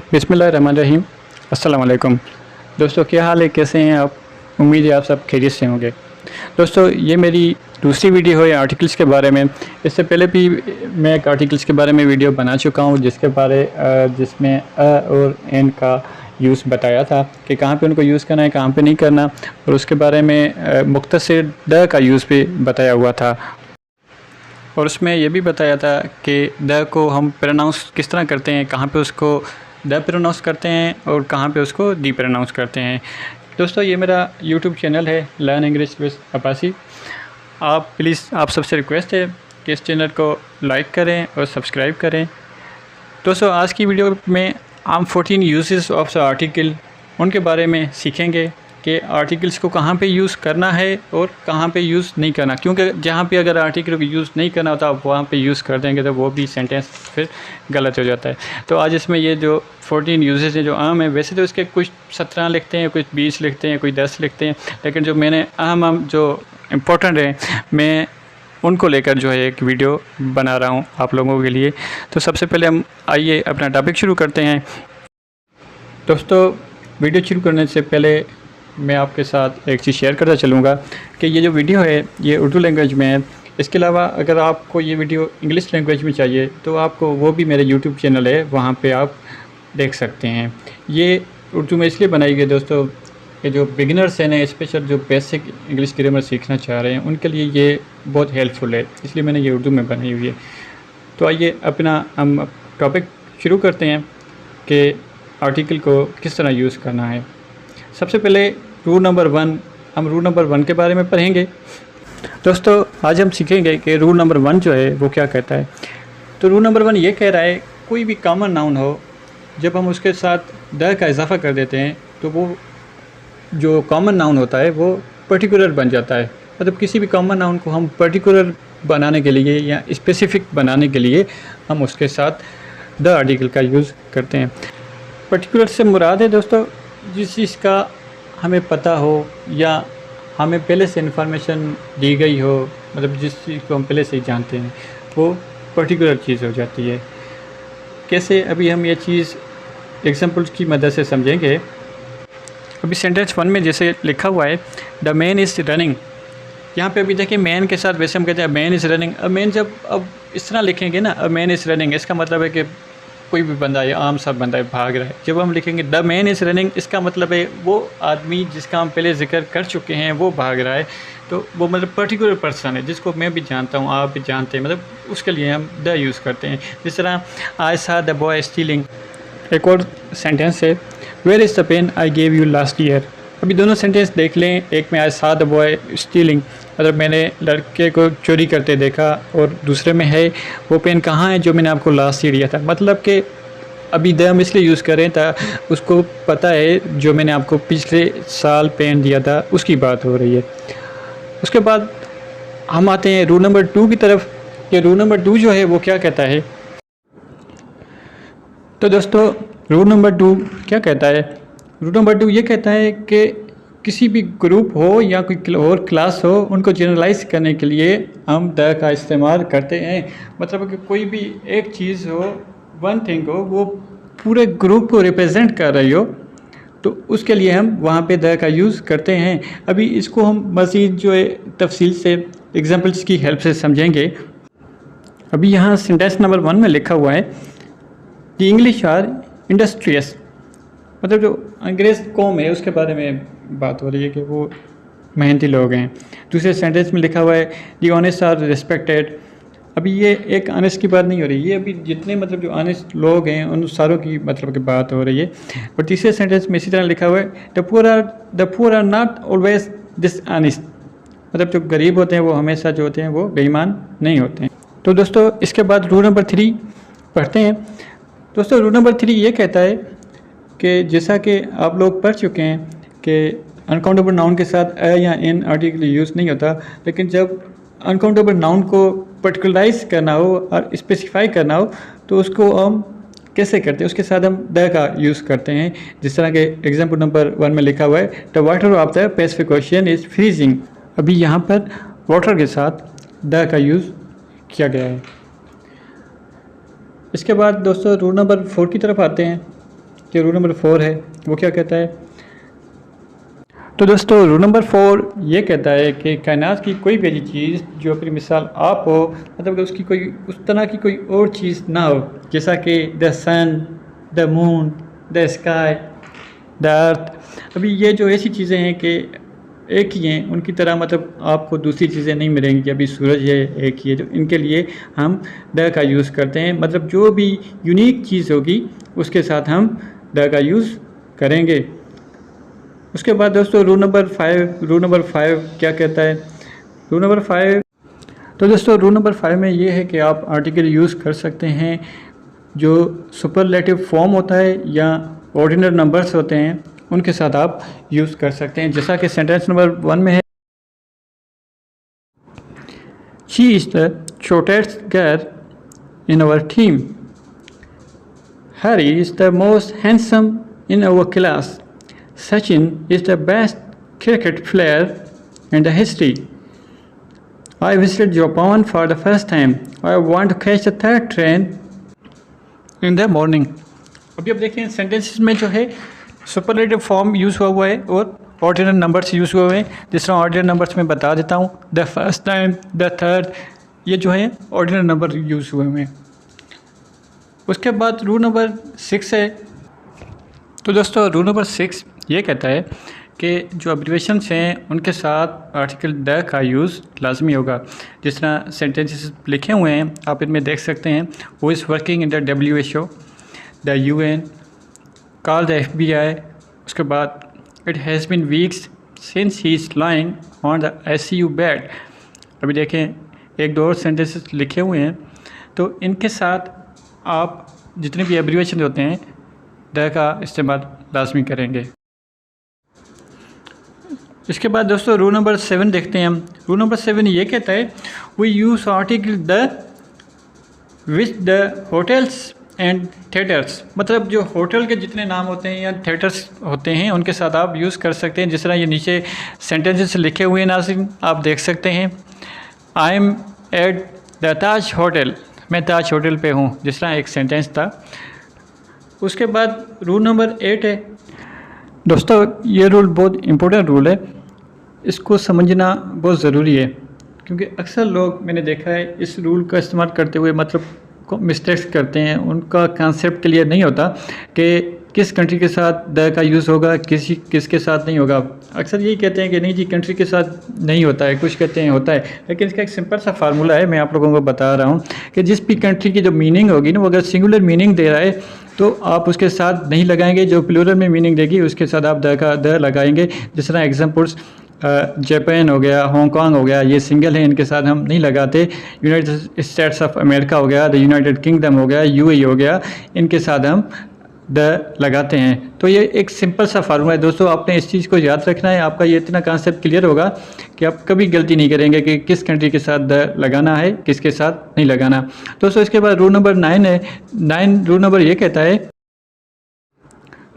बिस्मिल्लाहिर्रहमानिर्रहीम। अस्सलाम वालेकुम। दोस्तों, क्या हाल है, कैसे हैं आप? उम्मीद है आप सब खैरियत से होंगे। दोस्तों, ये मेरी दूसरी वीडियो है आर्टिकल्स के बारे में। इससे पहले भी मैं एक आर्टिकल्स के बारे में वीडियो बना चुका हूँ जिसमें और एन का यूज़ बताया था कि कहाँ पे उनको यूज़ करना है, कहाँ पे नहीं करना, और उसके बारे में मुख्तसर द का यूज़ भी बताया हुआ था। और उसमें यह भी बताया था कि द को हम प्रोनाउंस किस तरह करते हैं, कहाँ पे उसको द प्रोनाउंस करते हैं और कहाँ पे उसको दी प्रोनाउंस करते हैं। दोस्तों, ये मेरा यूट्यूब चैनल है लर्न इंग्लिश विद अब्बासी। आप प्लीज़, आप सबसे रिक्वेस्ट है कि इस चैनल को लाइक करें और सब्सक्राइब करें। दोस्तों, आज की वीडियो में हम 14 यूजेस ऑफ द आर्टिकल उनके बारे में सीखेंगे कि आर्टिकल्स को कहाँ पे यूज़ करना है और कहाँ पे यूज़ नहीं करना, क्योंकि जहाँ पे अगर आर्टिकल को यूज़ नहीं करना होता आप वहाँ पे यूज़ कर देंगे तो वो भी सेंटेंस फिर गलत हो जाता है। तो आज इसमें ये जो 14 यूजेस हैं जो आम है, वैसे तो इसके कुछ 17 लिखते हैं, कुछ 20 लिखते हैं, कुछ 10 लिखते हैं, लेकिन जो मैंने अहम जो इम्पोर्टेंट है मैं उनको लेकर जो है एक वीडियो बना रहा हूँ आप लोगों के लिए। तो सबसे पहले हम आइए अपना टॉपिक शुरू करते हैं। दोस्तों, वीडियो शुरू करने से पहले मैं आपके साथ एक चीज़ शेयर करता चलूँगा कि ये जो वीडियो है ये उर्दू लैंग्वेज में है। इसके अलावा अगर आपको ये वीडियो इंग्लिश लैंग्वेज में चाहिए तो आपको वो भी मेरे यूट्यूब चैनल है, वहाँ पे आप देख सकते हैं। ये उर्दू में इसलिए बनाई गई दोस्तों कि जो बिगिनर्स हैं ना, स्पेशल जो बेसिक इंग्लिश ग्रामर सीखना चाह रहे हैं उनके लिए ये बहुत हेल्पफुल है, इसलिए मैंने ये उर्दू में बनाई हुई है। तो आइए अपना हम टॉपिक शुरू करते हैं कि आर्टिकल को किस तरह यूज़ करना है। सबसे पहले रूल नंबर 1, हम रूल नंबर 1 के बारे में पढ़ेंगे। दोस्तों, आज हम सीखेंगे कि रूल नंबर 1 जो है वो क्या कहता है। तो रूल नंबर 1 ये कह रहा है कोई भी कॉमन नाउन हो, जब हम उसके साथ द का इजाफा कर देते हैं तो वो जो कॉमन नाउन होता है वो पर्टिकुलर बन जाता है। मतलब किसी भी कॉमन नाउन को हम पर्टिकुलर बनाने के लिए या स्पेसिफिक बनाने के लिए हम उसके साथ द आर्टिकल का यूज़ करते हैं। पर्टिकुलर से मुराद है दोस्तों जिस चीज़ का हमें पता हो या हमें पहले से इन्फॉर्मेशन दी गई हो, मतलब जिस चीज़ को हम पहले से ही जानते हैं वो पर्टिकुलर चीज़ हो जाती है। कैसे, अभी हम ये चीज़ एग्जांपल्स की मदद से समझेंगे। अभी सेंटेंस 1 में जैसे लिखा हुआ है द मैन इज़ रनिंग, यहाँ पे अभी देखिए मैन के साथ वैसे हम कहते हैं मैन इज़ रनिंग। मैन जब अब इस तरह लिखेंगे ना, मैन इज़ रनिंग, इसका मतलब है कि कोई भी बंदा है, आम सा बंदा है, भाग रहा है। जब हम लिखेंगे द मैन इज़ रनिंग, इसका मतलब है वो आदमी जिसका हम पहले जिक्र कर चुके हैं वो भाग रहा है। तो वो मतलब पर्टिकुलर पर्सन है जिसको मैं भी जानता हूँ, आप भी जानते हैं, मतलब उसके लिए हम द यूज़ करते हैं। जिस तरह आई सा द बॉय स्टीलिंग। एक और सेंटेंस है where is the pen I gave you last year. अभी दोनों सेंटेंस देख लें। एक में आई सा द बॉय स्टीलिंग, मतलब मैंने लड़के को चोरी करते देखा, और दूसरे में है वो पेन कहाँ है जो मैंने आपको लास्ट ईयर दिया था। मतलब कि अभी द हम इसलिए यूज़ करें था उसको पता है जो मैंने आपको पिछले साल पेन दिया था उसकी बात हो रही है। उसके बाद हम आते हैं रूल नंबर 2 की तरफ कि रूल नंबर 2 जो है वो क्या कहता है। तो दोस्तों, रूल नंबर 2 क्या कहता है? रूल नंबर 2 ये कहता है कि किसी भी ग्रुप हो या कोई और क्लास हो, उनको जनरलाइज करने के लिए हम द का इस्तेमाल करते हैं। मतलब कि कोई भी एक चीज़ हो, वन थिंग हो, वो पूरे ग्रुप को रिप्रेजेंट कर रही हो, तो उसके लिए हम वहाँ पे द का यूज़ करते हैं। अभी इसको हम मज़ीद जो है तफसील से एग्जांपल्स की हेल्प से समझेंगे। अभी यहाँ सेंटेंस नंबर 1 में लिखा हुआ है द इंग्लिश आर इंडस्ट्रियस, मतलब जो अंग्रेज़ कौम है उसके बारे में बात हो रही है कि वो मेहनती लोग हैं। दूसरे सेंटेंस में लिखा हुआ है दी ऑनेस्ट आर रिस्पेक्टेड। अभी ये एक ऑनेस्ट की बात नहीं हो रही, ये अभी जितने मतलब जो ऑनेस्ट लोग हैं उन सारों की मतलब की बात हो रही है। और तीसरे सेंटेंस में इसी तरह लिखा हुआ है the poor are not always dishonest, मतलब जो गरीब होते हैं वो हमेशा जो होते हैं वो बेईमान नहीं होते हैं। तो दोस्तों, इसके बाद रूल नंबर 3 पढ़ते हैं। दोस्तों, रूल नंबर 3 ये कहता है कि जैसा कि आप लोग पढ़ चुके हैं कि अनकाउंटेबल नाउन के साथ अ या एन आर्टिकल यूज़ नहीं होता, लेकिन जब अनकाउंटेबल नाउन को पर्टिकुलराइज करना हो और स्पेसिफाई करना हो तो उसको हम कैसे करते हैं, उसके साथ हम द का यूज़ करते हैं। जिस तरह के एग्जाम्पल नंबर 1 में लिखा हुआ है the water of the Pacific ocean is freezing. अभी यहाँ पर वाटर के साथ द का यूज़ किया गया है। इसके बाद दोस्तों रूल नंबर 4 की तरफ आते हैं। जो रूल नंबर 4 है वो क्या कहता है? तो दोस्तों रूल नंबर 4 ये कहता है कि कायनात की कोई भी ऐसी चीज़ जो अपनी मिसाल आप हो, मतलब कि उसकी कोई उस तरह की कोई और चीज़ ना हो, जैसा कि the sun, the moon, the sky, the earth. अभी ये जो ऐसी चीज़ें हैं कि एक ही हैं, उनकी तरह मतलब आपको दूसरी चीज़ें नहीं मिलेंगी। अभी सूरज है एक ही है, जो इनके लिए हम द का यूज़ करते हैं, मतलब जो भी यूनिक चीज़ होगी उसके साथ हम द का यूज़ करेंगे। उसके बाद दोस्तों रूल नंबर 5 क्या कहता है? रूल नंबर 5, तो दोस्तों रूल नंबर 5 में ये है कि आप आर्टिकल यूज़ कर सकते हैं जो सुपरलेटिव फॉर्म होता है या ऑर्डिनल नंबर्स होते हैं उनके साथ आप यूज़ कर सकते हैं। जैसा कि सेंटेंस नंबर 1 में है, she is the shortest girl in our team, Harry is the most handsome in our class, Sachin is the best cricket player in the history. I visited Japan for the first time. I want to catch the third train in the morning. अभी अब देखें sentences में जो है superlative form use हुआ है और ordinal numbers use हुए हैं। जिस तरह ऑर्डिनल नंबर्स में बता देता हूँ, the first time, the third, ये जो है ऑर्डिनल नंबर यूज़ हुए हैं। उसके बाद रूल नंबर 6 है। तो दोस्तों रूल नंबर 6 ये कहता है कि जो एब्रिवेशंस हैं उनके साथ आर्टिकल द का यूज़ लाजमी होगा। जिस तरह सेंटेंसेस लिखे हुए हैं आप इनमें देख सकते हैं, वो is working in the WHO, the UN, call the FBI। उसके बाद it has been weeks since he is lying on the ICU bed. अभी देखें एक दो और सेंटेंसेस लिखे हुए हैं, तो इनके साथ आप जितने भी एब्रिवेशन होते हैं द का इस्तेमाल लाजमी करेंगे। इसके बाद दोस्तों रूल नंबर 7 देखते हैं हम। रूल नंबर 7 ये कहता है, we use article the with the hotels and theatres, मतलब जो होटल के जितने नाम होते हैं या थिएटर्स होते हैं उनके साथ आप यूज़ कर सकते हैं। जिस तरह ये नीचे सेंटेंसेस लिखे हुए हैं नाज़रीन, आप देख सकते हैं, I am at the Taj hotel, मैं ताज होटल पे हूँ, जिस तरह एक सेंटेंस था। उसके बाद रूल नंबर 8 है। दोस्तों ये रूल बहुत इम्पोर्टेंट रूल है, इसको समझना बहुत ज़रूरी है, क्योंकि अक्सर लोग मैंने देखा है इस रूल का इस्तेमाल करते हुए मतलब मिस्टेक्स करते हैं। उनका कंसेप्ट क्लियर नहीं होता कि किस कंट्री के साथ द का यूज़ होगा, किसके साथ नहीं होगा। अक्सर यही कहते हैं कि नहीं जी कंट्री के साथ नहीं होता है, कुछ कहते हैं होता है, लेकिन इसका एक सिंपल सा फार्मूला है, मैं आप लोगों को बता रहा हूँ कि जिस भी कंट्री की जो मीनिंग होगी ना, वो अगर सिंगुलर मीनिंग दे रहा है तो आप उसके साथ नहीं लगाएंगे, जो प्लूरल में मीनिंग देगी उसके साथ आप द लगाएंगे। जिस तरह एग्जाम्पल्स जापान हो गया, हांगकांग हो गया, ये सिंगल है, इनके साथ हम नहीं लगाते। यूनाइटेड स्टेट्स ऑफ अमेरिका हो गया, द यूनाइटेड किंगडम हो गया, UAE हो गया, इनके साथ हम द लगाते हैं। तो ये एक सिंपल सा फार्मूला है दोस्तों, आपने इस चीज़ को याद रखना है। आपका ये इतना कॉन्सेप्ट क्लियर होगा कि आप कभी गलती नहीं करेंगे कि किस कंट्री के साथ द लगाना है, किसके साथ नहीं लगाना। दोस्तों इसके बाद रूल नंबर 9 है। 9 रूल नंबर ये कहता है,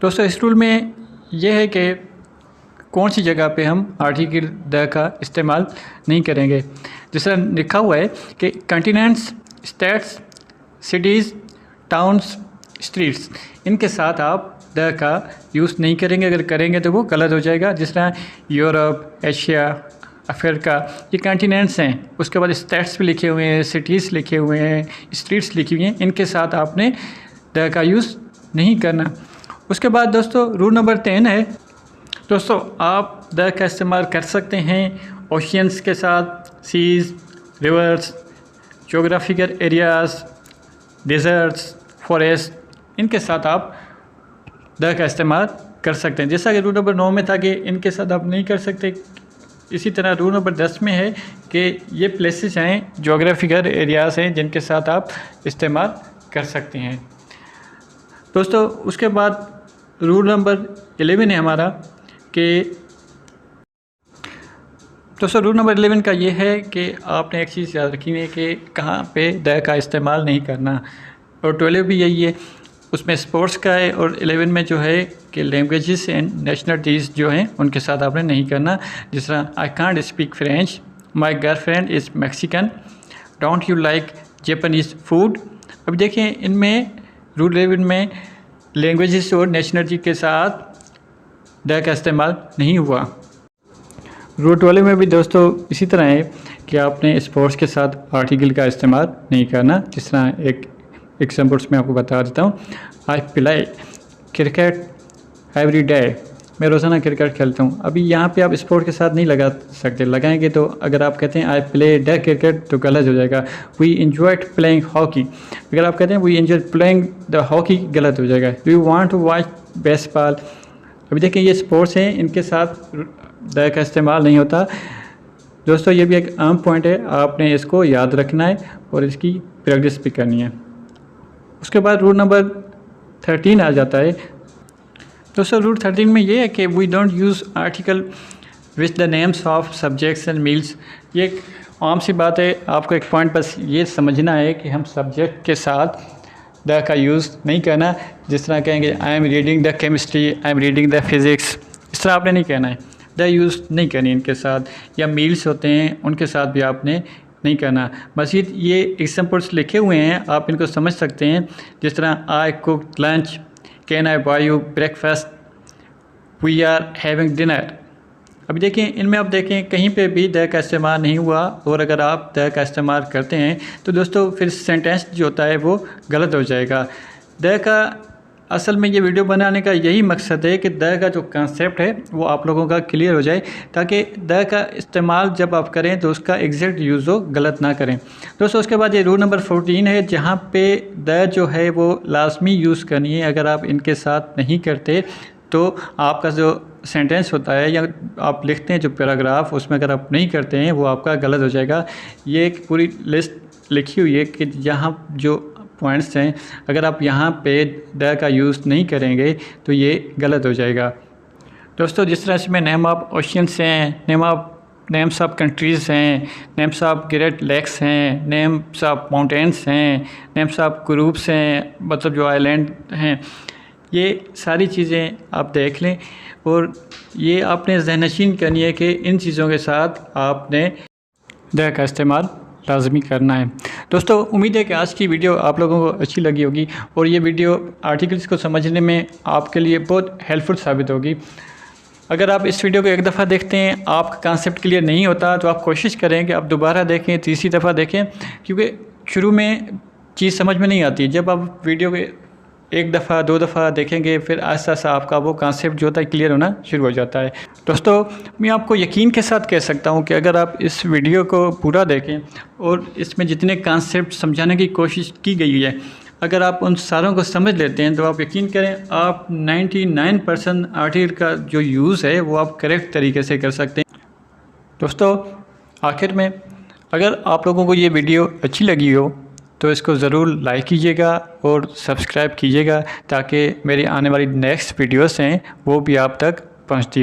दोस्तों इस रूल में यह है कि कौन सी जगह पे हम आर्टिकल द का इस्तेमाल नहीं करेंगे। जिस तरह लिखा हुआ है कि continents, states, cities, towns, streets, इनके साथ आप द का यूज़ नहीं करेंगे। अगर करेंगे तो वो गलत हो जाएगा। जिस तरह यूरोप, एशिया, अफ्रीका, ये कंटिनेंट्स हैं। उसके बाद स्टेट्स भी लिखे हुए हैं, सिटीज़ लिखे हुए हैं, स्ट्रीट्स लिखी हुई हैं, इनके साथ आपने द का यूज़ नहीं करना। उसके बाद दोस्तों रूल नंबर 10 है। दोस्तों आप द का इस्तेमाल कर सकते हैं ओशियंस के साथ, seas, rivers, geographical areas, deserts, forest, इनके साथ आप द का इस्तेमाल कर सकते हैं। जैसा कि रूल नंबर 9 में था कि इनके साथ आप नहीं कर सकते, इसी तरह रूल नंबर 10 में है कि ये प्लेसेस हैं, जोग्राफिकल एरियाज़ हैं, जिनके साथ आप इस्तेमाल कर सकते हैं। दोस्तों उसके बाद रूल नंबर 11 है हमारा कि दोस्तों रूल नंबर 11 का ये है कि आपने एक चीज़ याद रखनी है कि कहाँ पे द का इस्तेमाल नहीं करना, और 12 भी यही है, उसमें स्पोर्ट्स का है, और 11 में जो है कि लैंग्वेजेस एंड नेशनलिटीज़ जो हैं उनके साथ आपने नहीं करना। जिस तरह I can't speak French, my girlfriend is Mexican, don't you like Japanese food. अब देखें इनमें रूल 11 में लैंग्वेजेस और नेशनलिटी के साथ द का इस्तेमाल नहीं हुआ। रूट वाले में भी दोस्तों इसी तरह है कि आपने स्पोर्ट्स के साथ आर्टिकल का इस्तेमाल नहीं करना। जिस तरह एक एग्जाम्पल्स में आपको बता देता हूँ, I play cricket every day, मैं रोज़ाना क्रिकेट खेलता हूँ। अभी यहाँ पे आप स्पोर्ट के साथ नहीं लगा सकते, लगाएंगे तो अगर आप कहते हैं आई प्ले द क्रिकेट तो गलत हो जाएगा। वी एंजॉयड प्लेइंग हॉकी, अगर आप कहते हैं we enjoy playing the hockey गलत हो जाएगा। Do you want to watch baseball, अभी देखिए ये स्पोर्ट्स हैं, इनके साथ द का इस्तेमाल नहीं होता। दोस्तों ये भी एक अहम पॉइंट है, आपने इसको याद रखना है और इसकी प्रैक्टिस भी करनी है। उसके बाद रूल नंबर 13 आ जाता है। दोस्तों रूल 13 में ये है कि we don't use article with the names of subjects and meals. ये एक आम सी बात है, आपको एक पॉइंट बस ये समझना है कि हम सब्जेक्ट के साथ द का यूज़ नहीं करना। जिस तरह कहेंगे I am reading the chemistry, I am reading the physics, इस तरह आपने नहीं कहना है, द यूज़ नहीं करनी इनके साथ। या मील्स होते हैं उनके साथ भी आपने नहीं करना। मज़ीद ये एग्जाम्पल्स लिखे हुए हैं, आप इनको समझ सकते हैं। जिस तरह I cook lunch, can I buy you breakfast, we are having dinner. अभी देखें इनमें आप देखें कहीं पे भी द का इस्तेमाल नहीं हुआ, और अगर आप द का इस्तेमाल करते हैं तो दोस्तों फिर सेंटेंस जो होता है वो गलत हो जाएगा। द का असल में ये वीडियो बनाने का यही मकसद है कि द का जो कॉन्सेप्ट है वो आप लोगों का क्लियर हो जाए, ताकि द का इस्तेमाल जब आप करें तो उसका एग्जैक्ट यूज़ हो, गलत ना करें। दोस्तों उसके बाद ये रूल नंबर 14 है, जहाँ पे द जो है वो लाजमी यूज़ करनी है। अगर आप इनके साथ नहीं करते तो आपका जो सेंटेंस होता है या आप लिखते हैं जो पैराग्राफ, उसमें अगर आप नहीं करते हैं वो आपका गलत हो जाएगा। ये एक पूरी लिस्ट लिखी हुई है कि यहाँ जो पॉइंट्स हैं, अगर आप यहाँ पे द का यूज़ नहीं करेंगे तो ये गलत हो जाएगा। दोस्तों जिस तरह इसमें नेम ऑफ ओशियंस हैं, नेम्स ऑफ कंट्रीज़ हैं, नेम्स ऑफ ग्रेट लेक्स हैं, नेम्स ऑफ माउंटेन्स हैं, नेम्स ऑफ ग्रुप्स हैं, मतलब जो आइलैंड हैं, ये सारी चीज़ें आप देख लें और ये आपने ज़हनशीन करनी है कि इन चीज़ों के साथ आपने द का इस्तेमाल लाजमी करना है। दोस्तों उम्मीद है कि आज की वीडियो आप लोगों को अच्छी लगी होगी और ये वीडियो आर्टिकल्स को समझने में आपके लिए बहुत हेल्पफुल साबित होगी। अगर आप इस वीडियो को एक दफ़ा देखते हैं, आपका कॉन्सेप्ट क्लियर नहीं होता, तो आप कोशिश करें कि आप दोबारा देखें, तीसरी दफ़ा देखें, क्योंकि शुरू में चीज़ समझ में नहीं आती। जब आप वीडियो के एक दफ़ा दो दफ़ा देखेंगे फिर आहिस्ता आहिस्ता आपका वो कॉन्सेप्ट जो होता है क्लियर होना शुरू हो जाता है। दोस्तों मैं आपको यकीन के साथ कह सकता हूँ कि अगर आप इस वीडियो को पूरा देखें और इसमें जितने कॉन्सेप्ट समझाने की कोशिश की गई है, अगर आप उन सारों को समझ लेते हैं तो आप यकीन करें आप 99% आर्टिकल का जो यूज़ है वो आप करेक्ट तरीके से कर सकते हैं। दोस्तों आखिर में अगर आप लोगों को ये वीडियो अच्छी लगी हो तो इसको ज़रूर लाइक कीजिएगा और सब्सक्राइब कीजिएगा, ताकि मेरी आने वाली नेक्स्ट वीडियोस हैं वो भी आप तक पहुंचती